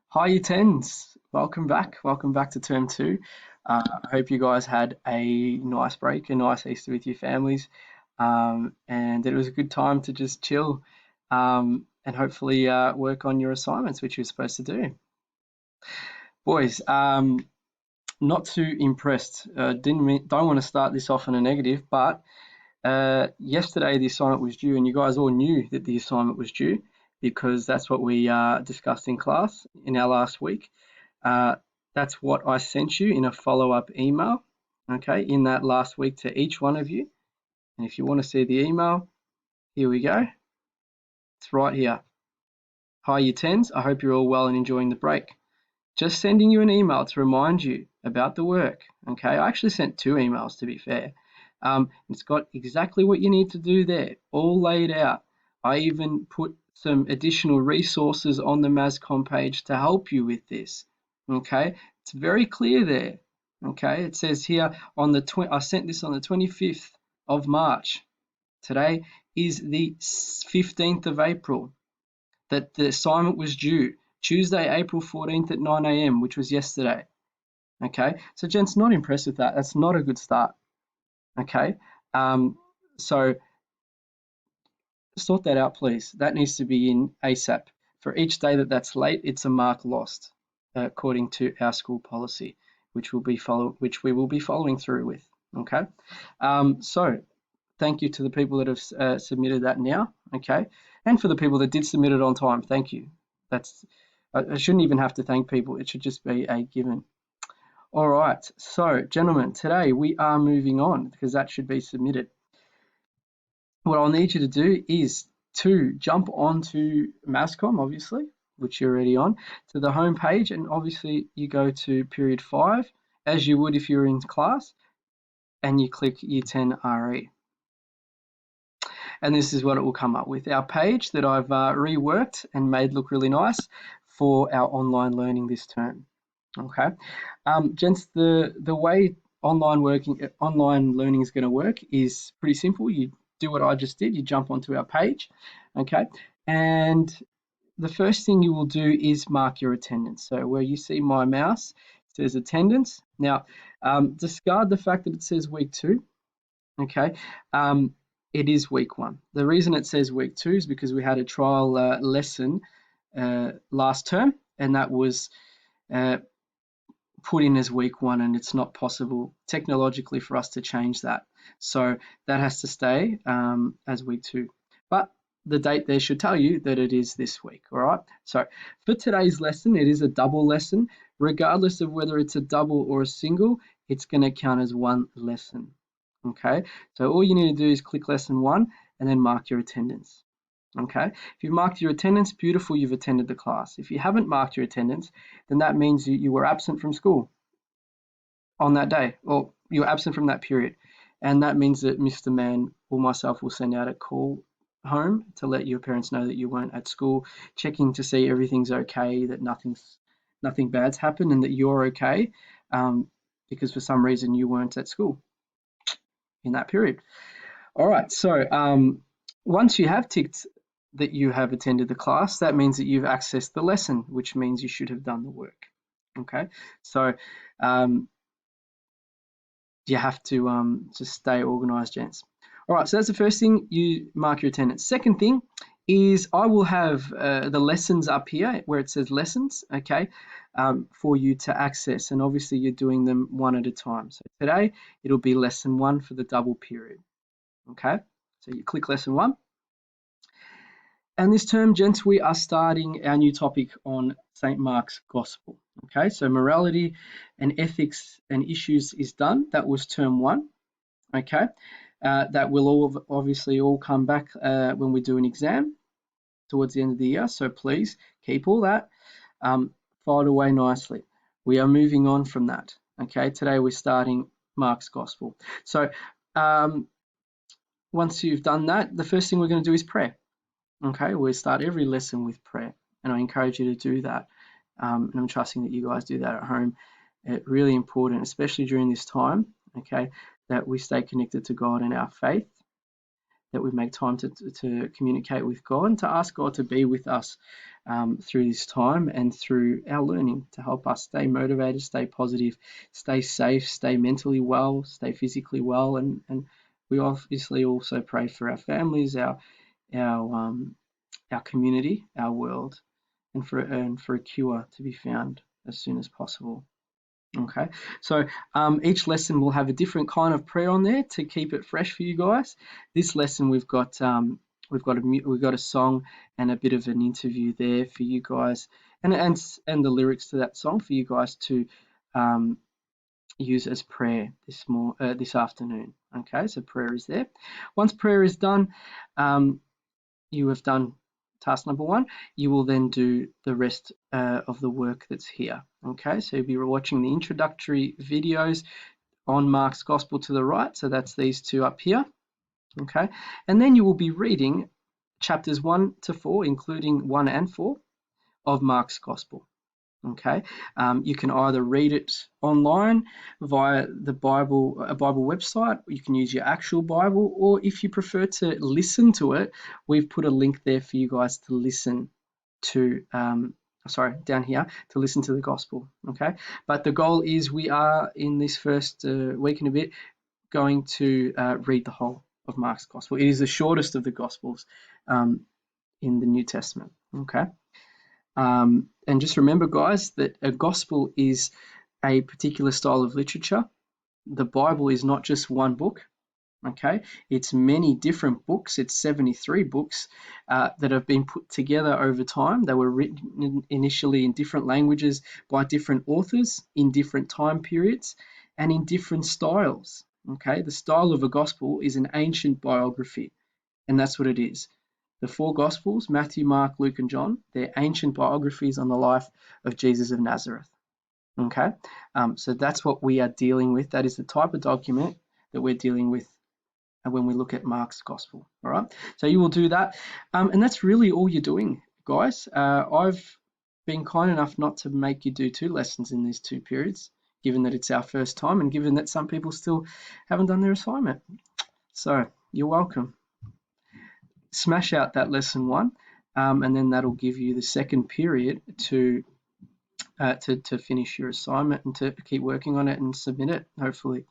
Hi, you tens. Welcome back. Welcome back to term two. I hope you guys had a nice break, a nice Easter with your families, and that it was a good time to just chill and hopefully work on your assignments, which you're supposed to do. Boys, not too impressed. Don't want to start this off on a negative, but yesterday the assignment was due, and you guys all knew that the assignment was due because that's what we discussed in class in our last week. Uh, that's what I sent you in a follow-up email, okay, in that last week to each one of you. And if you want to see the email, here we go. It's right here. Hi, you tens. I hope you're all well and enjoying the break. Just sending you an email to remind you about the work, okay? I actually sent two emails, to be fair. It's got exactly what you need to do there, all laid out. I even put some additional resources on the MASCOM page to help you with this. Okay, it's very clear there. Okay, it says here on the I sent this on the 25th of March. Today is the 15th of April that the assignment was due. Tuesday, April 14th at 9 a.m., which was yesterday. Okay, so gents, not impressed with that. That's not a good start. Okay, so sort that out, please. That needs to be in ASAP. For each day that's late, it's a mark lost, according to our school policy, which we will be following through with. Okay, so thank you to the people that have submitted that now. Okay, and for the people that did submit it on time, thank you. That's I shouldn't even have to thank people. It should just be a given. All right, so gentlemen, today we are moving on because that should be submitted. What I'll need you to do is to jump onto MASCOM, obviously, which you're already on, to the home page, and obviously you go to period 5, as you would if you were in class, and you click Year 10 RE. And this is what it will come up with. Our page that I've reworked and made look really nice for our online learning this term. Okay, gents, the way online learning is going to work is pretty simple. You do what I just did. You jump onto our page, okay, and the first thing you will do is mark your attendance. So where you see my mouse, it says attendance. Now, discard the fact that it says week 2, okay. It is week 1. The reason it says week 2 is because we had a trial lesson last term, and that was put in as week 1, and it's not possible technologically for us to change that. So that has to stay as week 2. But the date there should tell you that it is this week, all right? So for today's lesson, it is a double lesson. Regardless of whether it's a double or a single, it's going to count as one lesson, okay? So all you need to do is click lesson 1 and then mark your attendance. Okay, if you've marked your attendance, beautiful, you've attended the class. If you haven't marked your attendance, then that means you were absent from school on that day, or you were absent from that period. And that means that Mr. Mann or myself will send out a call home to let your parents know that you weren't at school, checking to see everything's okay, that nothing bad's happened, and that you're okay, because for some reason you weren't at school in that period. All right, so once you have ticked that you have attended the class, that means that you've accessed the lesson, which means you should have done the work. Okay, so you have to just stay organized, gents. All right, so that's the first thing, you mark your attendance. Second thing is I will have the lessons up here where it says lessons, okay, for you to access. And obviously you're doing them one at a time. So today it'll be lesson 1 for the double period, okay? So you click lesson 1. And this term, gents, we are starting our new topic on St. Mark's Gospel. Okay, so morality and ethics and issues is done. That was term 1. Okay, that will all obviously all come back when we do an exam towards the end of the year. So please keep all that filed away nicely. We are moving on from that. Okay, today we're starting Mark's Gospel. So once you've done that, the first thing we're going to do is prayer. Okay, we start every lesson with prayer, and I encourage you to do that. And I'm trusting that you guys do that at home. It's really important, especially during this time, okay, that we stay connected to God and our faith, that we make time to communicate with God and to ask God to be with us through this time and through our learning, to help us stay motivated, stay positive, stay safe, stay mentally well, stay physically well, and we obviously also pray for our families, our community, our world, and for a cure to be found as soon as possible. Okay, so each lesson will have a different kind of prayer on there to keep it fresh for you guys. This lesson we've got a song and a bit of an interview there for you guys, and the lyrics to that song for you guys to use as prayer this afternoon. Okay, so prayer is there. Once prayer is done, you have done task number 1. You will then do the rest of the work that's here. Okay, so you'll be watching the introductory videos on Mark's Gospel to the right. So that's these two up here. Okay, and then you will be reading chapters 1 to 4, including 1 and 4 of Mark's Gospel. Okay, you can either read it online via a Bible website, you can use your actual Bible, or if you prefer to listen to it, we've put a link there for you guys to listen to, down here, to listen to the Gospel. Okay, but the goal is we are in this first week and a bit going to read the whole of Mark's Gospel. It is the shortest of the Gospels in the New Testament. Okay. And just remember, guys, that a gospel is a particular style of literature. The Bible is not just one book, okay? It's many different books. It's 73 books that have been put together over time. They were written initially in different languages by different authors in different time periods and in different styles, okay? The style of a gospel is an ancient biography, and that's what it is. The 4 Gospels, Matthew, Mark, Luke, and John, they're ancient biographies on the life of Jesus of Nazareth. Okay, so that's what we are dealing with. That is the type of document that we're dealing with when we look at Mark's Gospel. All right, so you will do that, and that's really all you're doing, guys. I've been kind enough not to make you do 2 lessons in these 2 periods, given that it's our first time and given that some people still haven't done their assignment. So you're welcome. Smash out that lesson 1, and then that'll give you the second period to finish your assignment and to keep working on it and submit it, hopefully.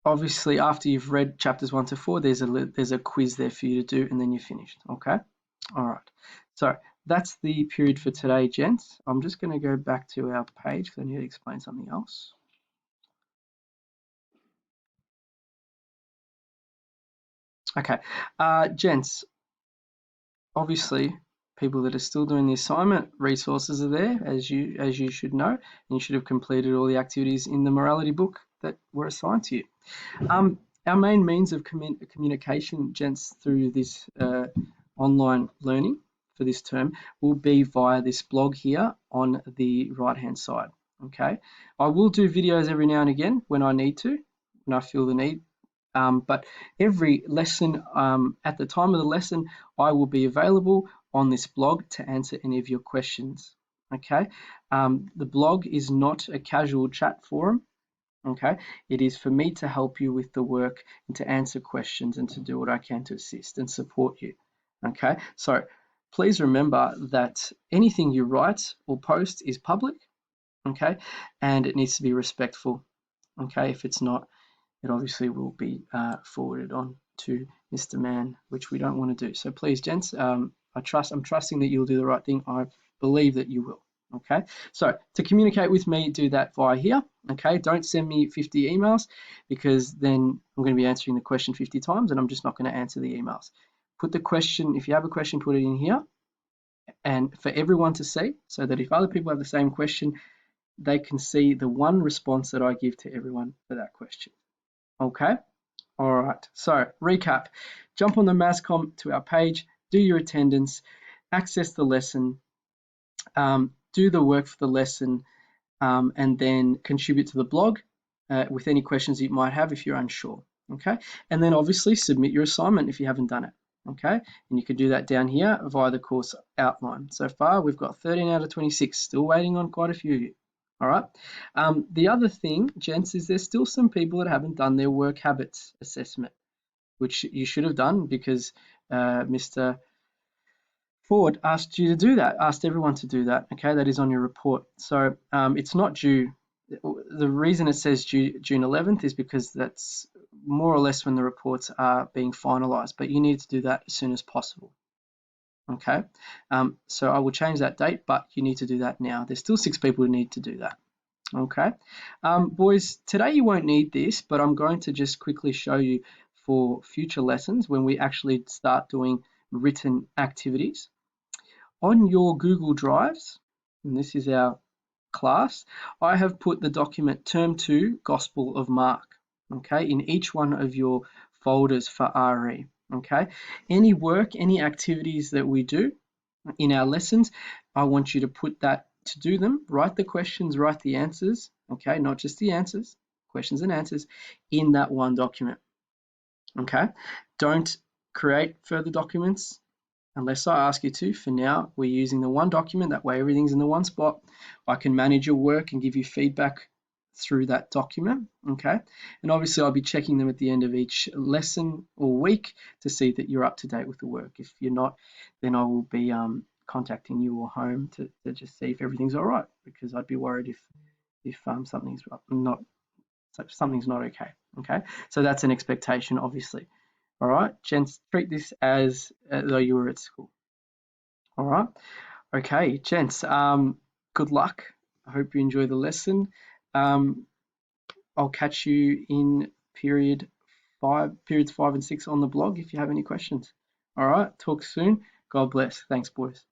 Obviously, after you've read chapters 1 to 4, there's a quiz there for you to do, and then you're finished. Okay. All right. So that's the period for today, gents. I'm just going to go back to our page because I need to explain something else. Okay, gents, obviously people that are still doing the assignment, resources are there, as you should know, and you should have completed all the activities in the morality book that were assigned to you. Our main means of communication, gents, through this online learning for this term will be via this blog here on the right hand side. Okay, I will do videos every now and again when I need to, when I feel the need. But every lesson, at the time of the lesson, I will be available on this blog to answer any of your questions. Okay, the blog is not a casual chat forum. Okay, it is for me to help you with the work and to answer questions and to do what I can to assist and support you. Okay, so please remember that anything you write or post is public. Okay, and it needs to be respectful. Okay, if it's not, it obviously will be forwarded on to Mr. Mann, which we don't want to do. So please, gents, I'm trusting that you'll do the right thing. I believe that you will. Okay, so to communicate with me, do that via here. Okay, don't send me 50 emails because then I'm going to be answering the question 50 times and I'm just not going to answer the emails. Put the question, if you have a question, put it in here and for everyone to see, so that if other people have the same question, they can see the one response that I give to everyone for that question. Okay, all right, so recap, jump on the Masscom to our page, do your attendance, access the lesson, do the work for the lesson, and then contribute to the blog with any questions you might have if you're unsure. Okay, and then obviously submit your assignment if you haven't done it. Okay, and you can do that down here via the course outline. So far we've got 13 out of 26, still waiting on quite a few of you. All right. The other thing, gents, is there's still some people that haven't done their work habits assessment, which you should have done because Mr. Ford asked you to do that, asked everyone to do that. Okay, that is on your report. So it's not due. The reason it says June 11th is because that's more or less when the reports are being finalised, but you need to do that as soon as possible. Okay, so I will change that date, but you need to do that now. There's still 6 people who need to do that. Okay, boys, today you won't need this, but I'm going to just quickly show you for future lessons when we actually start doing written activities. On your Google Drives, and this is our class, I have put the document Term 2 Gospel of Mark, okay, in each one of your folders for RE, okay. Any work, any activities that we do in our lessons, I want you to put that to do them, write the questions, write the answers, okay, not just the answers, questions and answers in that one document, okay. Don't create further documents unless I ask you to. For now, we're using the one document. That way everything's in the one spot. I can manage your work and give you feedback through that document, okay? And obviously I'll be checking them at the end of each lesson or week to see that you're up to date with the work. If you're not, then I will be contacting you or home to just see if everything's all right, because I'd be worried if something's not okay, okay? So that's an expectation, obviously. All right, gents, treat this as though you were at school. All right. Okay, gents, good luck. I hope you enjoy the lesson. I'll catch you in periods 5 and 6 on the blog if you have any questions. All right, talk soon. God bless. Thanks, boys.